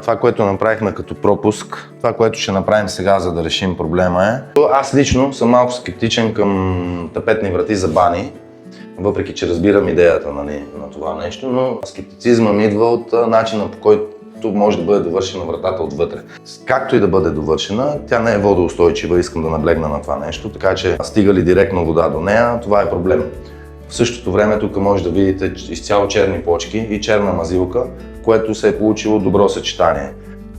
Това, което направихме като пропуск, това, което ще направим сега, за да решим проблема е... Аз лично съм малко скептичен към тапетни врати за бани, въпреки че разбирам идеята на това нещо, но скептицизма ми идва от начина, по който може да бъде довършена вратата отвътре. Както и да бъде довършена, тя не е водоустойчива, искам да наблегна на това нещо, така че стига ли директно вода до нея, това е проблем. В същото време тук може да видите изцяло черни плочки и черна мазилка, което се е получило добро съчетание.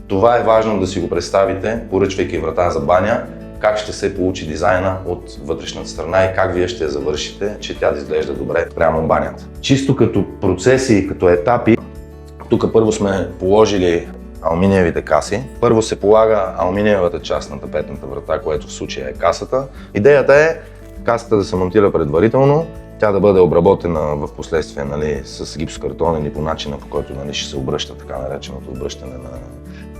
Това е важно да си го представите, поръчвайки врата за баня, как ще се получи дизайна от вътрешната страна и как вие ще я завършите, че тя да изглежда добре прямо банята. Чисто като процеси и като етапи, тук първо сме положили алуминиевите каси. Първо се полага алуминиевата част на тапетната врата, което в случая е касата. Идеята е касата да се монтира предварително, тя да бъде обработена в последствие с гипсокартон или по начина, по който ще се обръща, така нареченото обръщане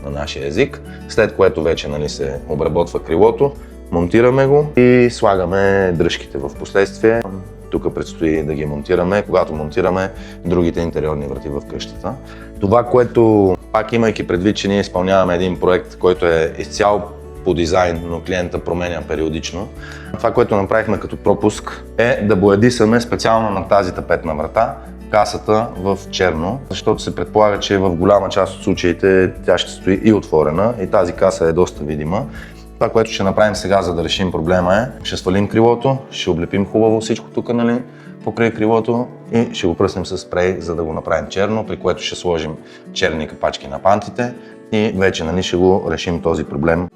на нашия език. След което вече се обработва крилото, монтираме го и слагаме дръжките в последствие. Тук предстои да ги монтираме, когато монтираме другите интериорни врати в къщата. Това, което пак имайки предвид, че ние изпълняваме един проект, който е изцяло по дизайн, но клиента променя периодично. Това, което направихме като пропуск е да боядисаме специално на тази тапетна врата касата в черно, защото се предполага, че в голяма част от случаите тя ще стои и отворена и тази каса е доста видима. Това, което ще направим сега, за да решим проблема е, ще свалим крилото, ще облепим хубаво всичко тук, покрай крилото и ще го пръснем с спрей, за да го направим черно, при което ще сложим черни капачки на пантите и вече ще го решим този проблем.